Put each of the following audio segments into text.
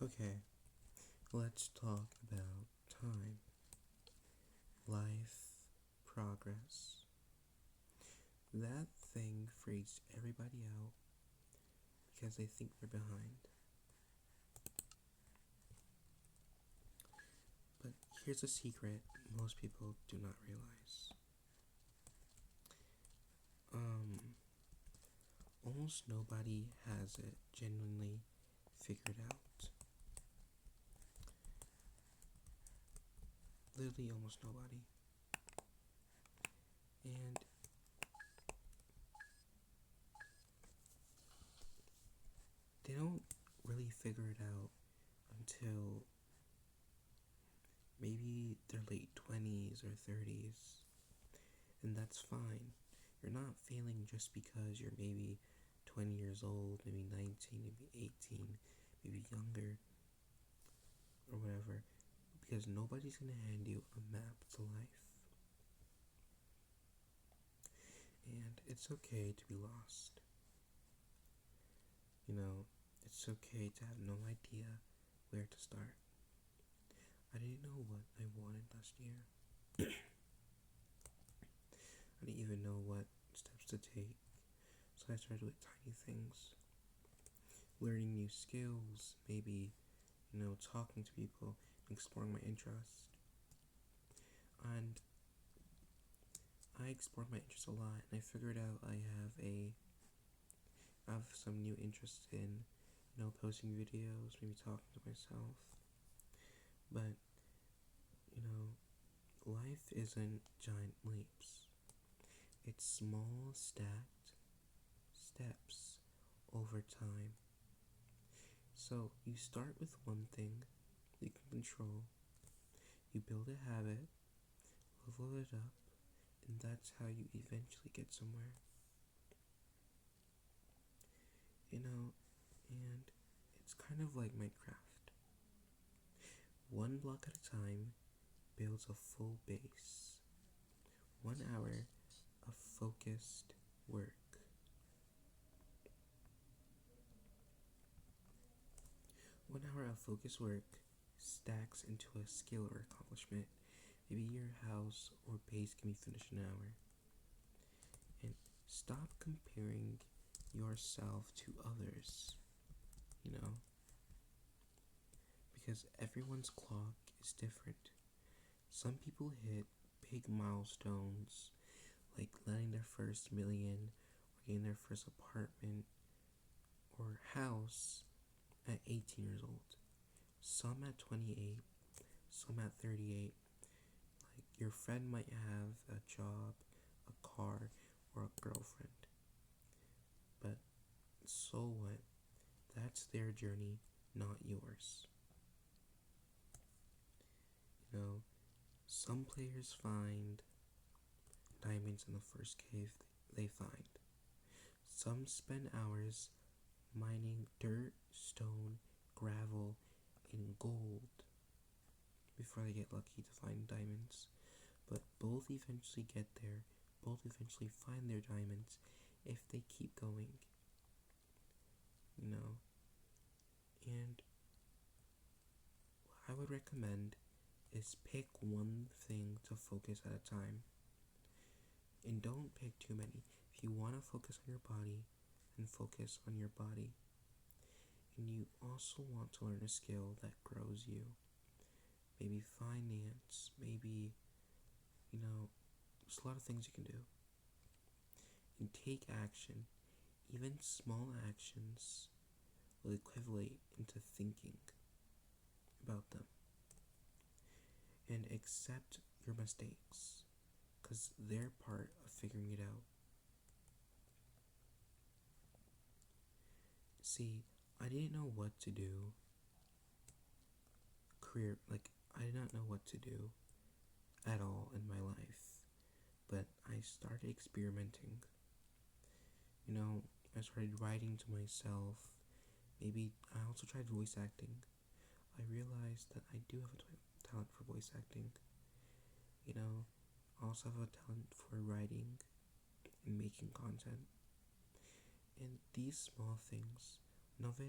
Okay, let's talk about time, life, progress. That thing freaks everybody out because they think they're behind. But here's a secret most people do not realize. Um, Almost nobody has it genuinely figured out. Literally almost nobody. And they don't really figure it out until maybe their late 20s or 30s. And that's fine. You're not failing just because you're maybe 20 years old, maybe 19, maybe 18, maybe younger, or whatever. Because nobody's gonna hand you a map to life. And it's okay to be lost. It's okay to have no idea where to start. I didn't know what I wanted last year. I didn't even know what steps to take. So I started with tiny things. Learning new skills, maybe, talking to people, exploring my interests. And I explored my interests a lot, and I figured out I have some new interests in, posting videos, maybe talking to myself. But, life isn't giant leaps. It's small stacked steps over time. So you start with one thing you can control, you build a habit, level it up, and that's how you eventually get somewhere. And it's kind of like Minecraft. One block at a time builds a full base. 1 hour of focused work. 1 hour of focused work stacks into a skill or accomplishment. Maybe your house or base can be finished in an hour. And stop comparing yourself to others, you know, because everyone's clock is different. Some people hit big milestones like landing their first million or getting their first apartment or house at 18 years old. Some at 28, some at 38. Like your friend might have a job, a car, or a girlfriend. But so what? That's their journey, not yours. Some players find diamonds in the first cave they find. Some spend hours mining dirt, stone, gravel, and gold before they get lucky to find diamonds. But both eventually get there, both eventually find their diamonds if they keep going. And what I would recommend is pick one thing to focus at a time. And don't pick too many. If you want to focus on your body, then focus on your body. And you also want to learn a skill that grows you. Maybe finance, maybe, there's a lot of things you can do. And take action. Even small actions will equivalent into thinking about them. And accept your mistakes, because they're part of figuring it out. See, I didn't know what to do. I did not know what to do at all in my life, but I started experimenting. I started writing to myself. Maybe I also tried voice acting. I realized that I do have a talent for voice acting. I also have a talent for writing and making content. And these small things, none of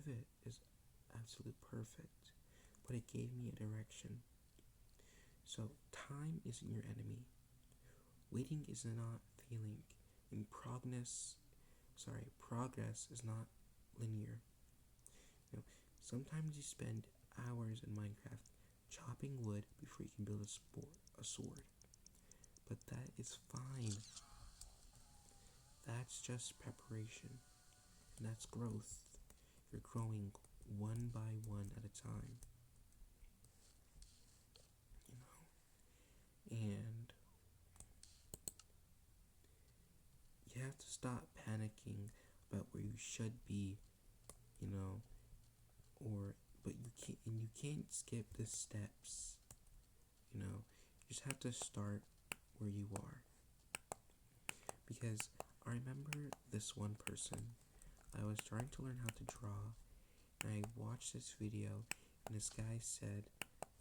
it is absolute perfect, but it gave me a direction. So time isn't your enemy. Waiting is not failing, and progress is not linear. Sometimes you spend hours in Minecraft chopping wood before you can build a sword. But that is fine. That's just preparation. And that's growth. You're growing one by one at a time. And you have to stop panicking about where you should be, you know, or but you can't skip the steps, you know. You just have to start where you are. Because I remember this one person, I was trying to learn how to draw, and I watched this video, and this guy said,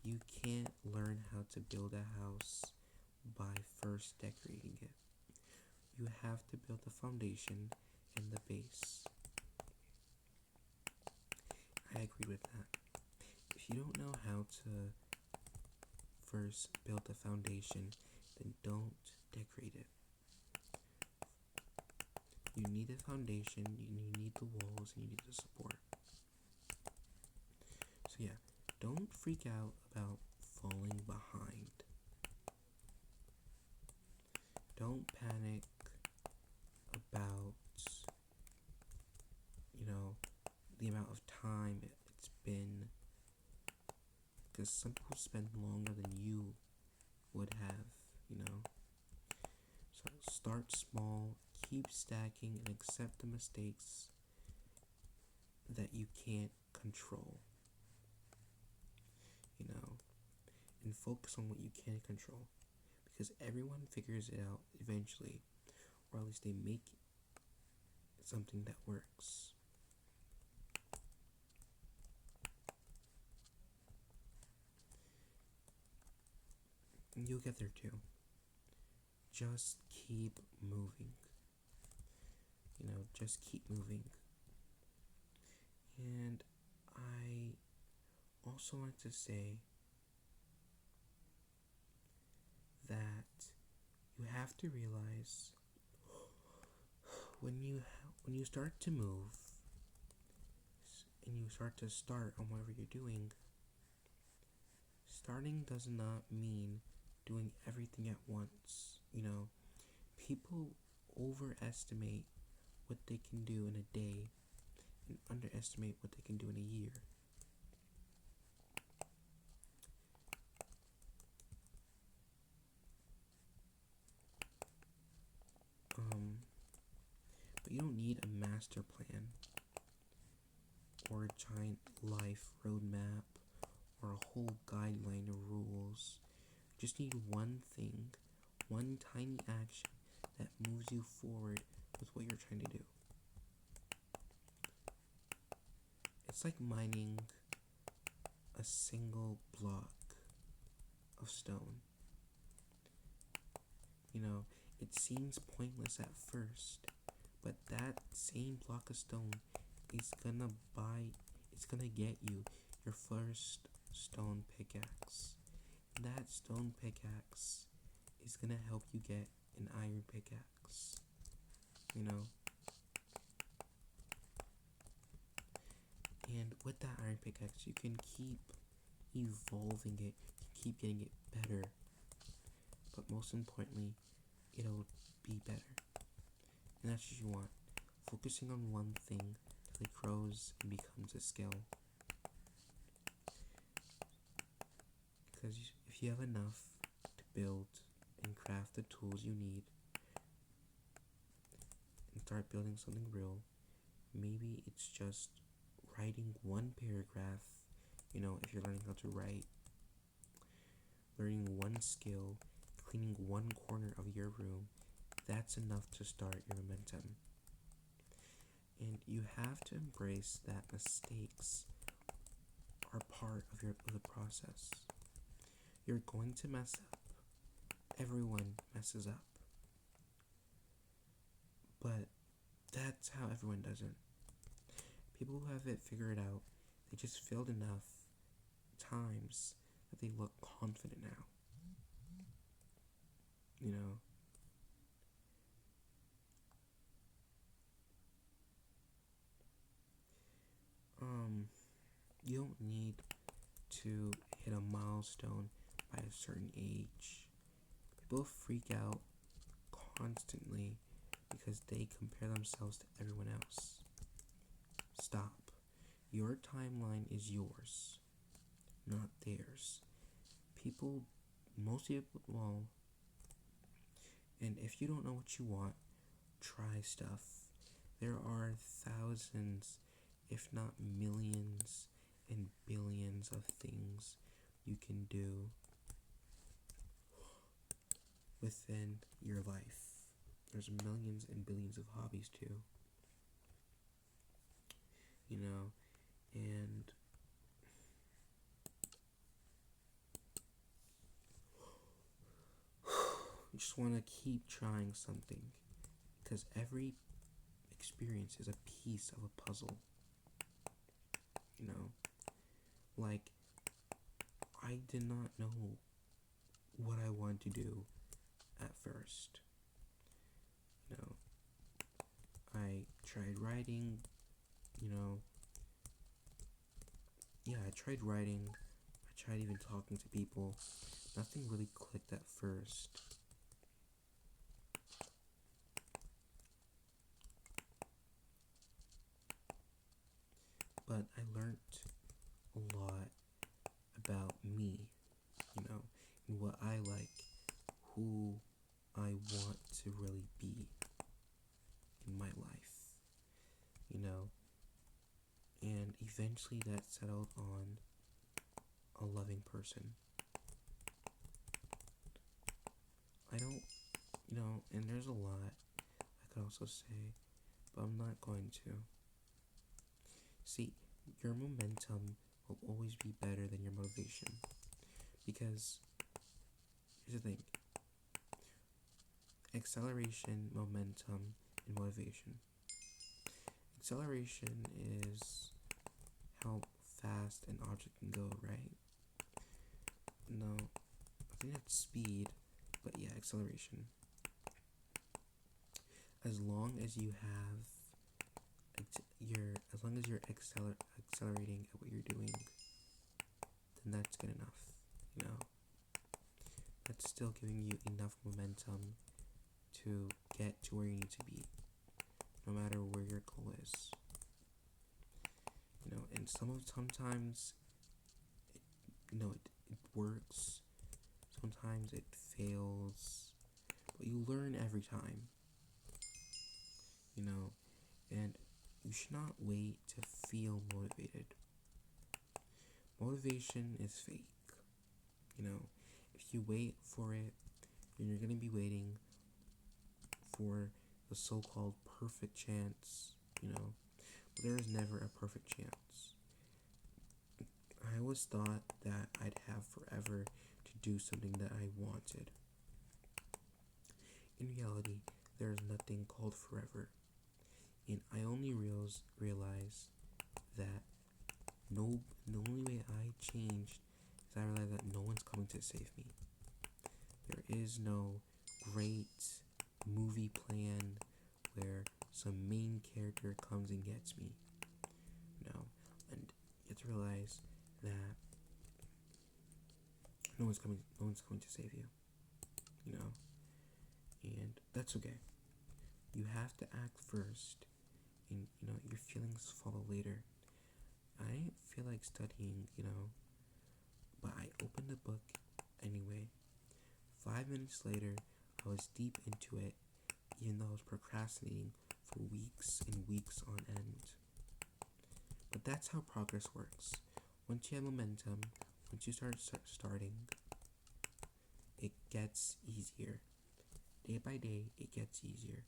you can't learn how to build a house by first decorating it. You have to build the foundation and the base. I agree with that. If you don't know how to first build the foundation, then don't decorate it. You need the foundation, you need the walls, and you need the support. So yeah, don't freak out about falling behind. Don't panic about, the amount of time it's been, because some people spend longer than you would have. So start small, keep stacking, and accept the mistakes that you can't control, and focus on what you can control, because everyone figures it out eventually, or at least they make something that works. And you'll get there too. Just keep moving. Just keep moving. And I also want to say that you have to realize when you start to move and you start on whatever you're doing, starting does not mean doing everything at once. People overestimate what they can do in a day and underestimate what they can do in a year. But you don't need a master plan or a giant life roadmap or a whole guideline of rules. You just need one thing, one tiny action that moves you forward with what you're trying to do. It's like mining a single block of stone. It seems pointless at first, but that same block of stone is gonna get you your first stone pickaxe. That stone pickaxe is gonna help you get an iron pickaxe. And with that iron pickaxe, you can keep evolving it, you keep getting it better. But most importantly, it'll be better. And that's what you want. Focusing on one thing till it grows and becomes a skill. Because if you have enough to build and craft the tools you need and start building something real, maybe it's just writing one paragraph, if you're learning how to write, learning one skill, cleaning one corner of your room, that's enough to start your momentum. And you have to embrace that mistakes are part of the process. You're going to mess up. Everyone messes up. But that's how everyone does it. People who have it figured out, They just failed enough times that they look confident now. You know? You don't need to hit a milestone by a certain age. People freak out constantly because they compare themselves to everyone else. Stop. Your timeline is yours, not theirs. People, most people, well, and if you don't know what you want, try stuff. There are thousands, if not millions and billions of things you can do within your life. There's millions and billions of hobbies too. You know, and you just want to keep trying something because every experience is a piece of a puzzle. You know, like I did not know what I wanted to do at first. You know, I tried writing, you know, yeah, I tried writing, I tried even talking to people. Nothing really clicked at first. But I learned a lot about me, you know, and what I like, who I want to really be in my life, you know, and eventually that settled on a loving person. I don't, you know, and there's a lot I could also say, but I'm not going to. See, your momentum will always be better than your motivation. Because, here's the thing, acceleration, momentum, and motivation. Acceleration is how fast an object can go, right? No, I think that's speed, but yeah, acceleration. As long as you have as long as you're accelerating at what you're doing, then that's good enough. You know, that's still giving you enough momentum to get to where you need to be, no matter where your goal is. You know, and sometimes, it works. Sometimes it fails, but you learn every time. You know, and you should not wait to feel motivated. Motivation is fake. You know, if you wait for it, then you're going to be waiting for the so-called perfect chance, you know. But there is never a perfect chance. I always thought that I'd have forever to do something that I wanted. In reality, there is nothing called forever. And I only realized that the only way I changed is I realized that no one's coming to save me. There is no great movie plan where some main character comes and gets me. No. And you have to realize that no one's coming to save you. You know? And that's okay. You have to act first, and your feelings follow later. I didn't feel like studying, but I opened the book anyway. 5 minutes later, I was deep into it, even though I was procrastinating for weeks and weeks on end. But that's how progress works. Once you have momentum, once you starting, it gets easier. Day by day, it gets easier.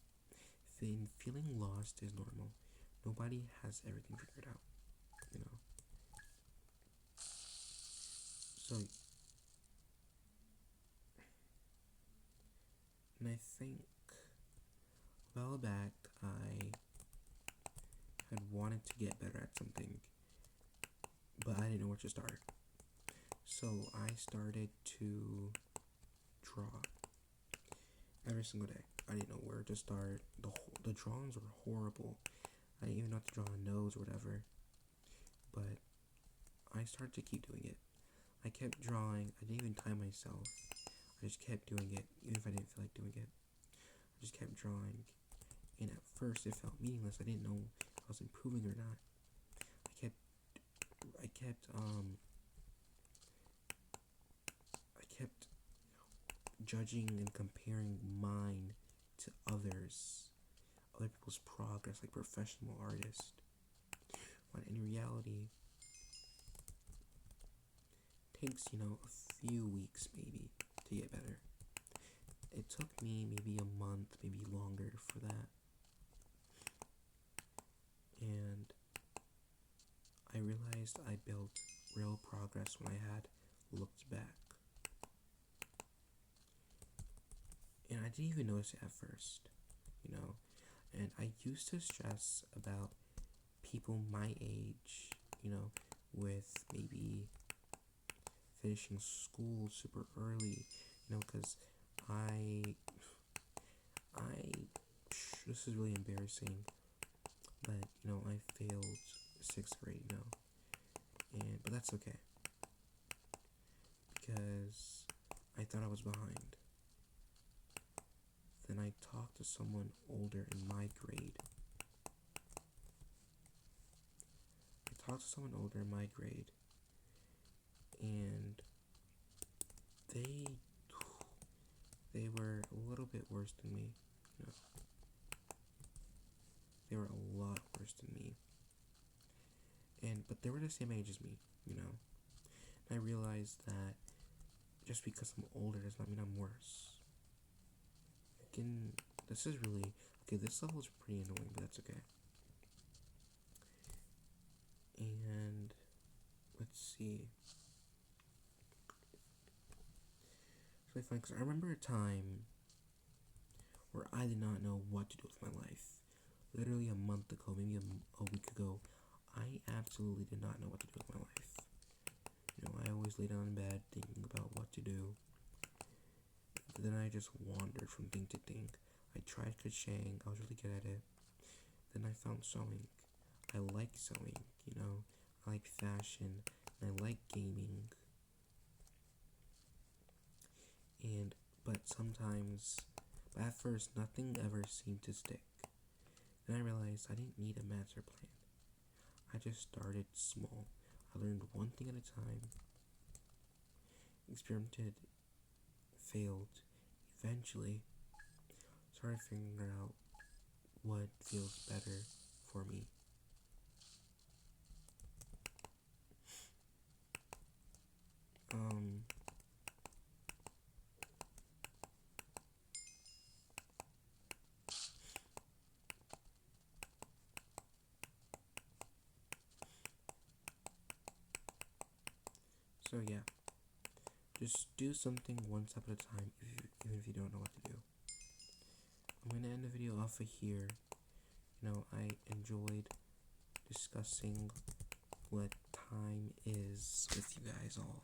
Feeling lost is normal. Nobody has everything figured out, you know. So, and I think a while back I had wanted to get better at something, but I didn't know where to start. So I started to draw every single day. I didn't know where to start. The drawings were horrible. I didn't even know how to draw a nose or whatever. But I started to keep doing it. I kept drawing. I didn't even time myself. I just kept doing it, even if I didn't feel like doing it. I just kept drawing. And at first it felt meaningless. I didn't know if I was improving or not. I kept judging and comparing mine to other people's progress, like professional artists. When in reality, it takes, a few weeks maybe to get better. It took me maybe a month, maybe longer for that. And I realized I built real progress when I had looked back. And I didn't even notice it at first, And I used to stress about people my age, with maybe finishing school super early, because I, this is really embarrassing, but, I failed 6th grade, but that's okay, because I thought I was behind. Then I talked to someone older in my grade. And they were a little bit worse than me, They were a lot worse than me. But they were the same age as me, And I realized that just because I'm older does not mean I'm worse. This is really, this level is pretty annoying, but that's okay. And let's see. It's really funny because I remember a time where I did not know what to do with my life. Literally a month ago, maybe a week ago, I absolutely did not know what to do with my life. I always lay down in bed thinking about what to do. But then I just wandered from thing to thing. I tried crocheting, I was really good at it. Then I found sewing. I like sewing, I like fashion, and I like gaming. But at first, nothing ever seemed to stick. Then I realized I didn't need a master plan. I just started small. I learned one thing at a time, experimented, failed, eventually started figuring out what feels better for me. So yeah, just do something one step at a time, even if you don't know what to do. I'm gonna end the video off of here. I enjoyed discussing what time is with you guys all.